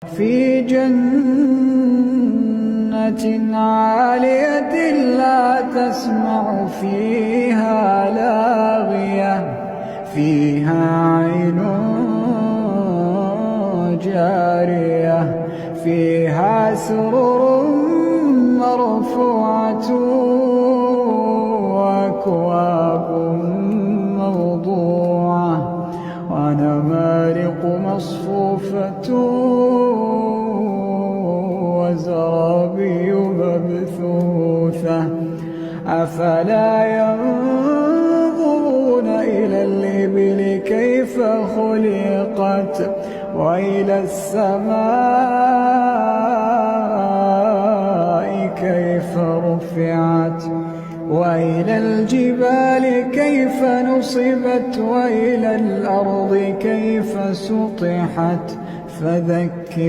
في جنة عالية لا تسمع فيها لاغية فيها عين جارية فيها سرر مرفوعة وأكواب موضوعة ونمارق مصفوفة وزرابي مبثوثة أفلا ينظرون إلى الإبل كيف خلقت وإلى السماء كيف رفعت وإلى الجبال كيف نصبت وإلى الأرض كيف سطحت فذكر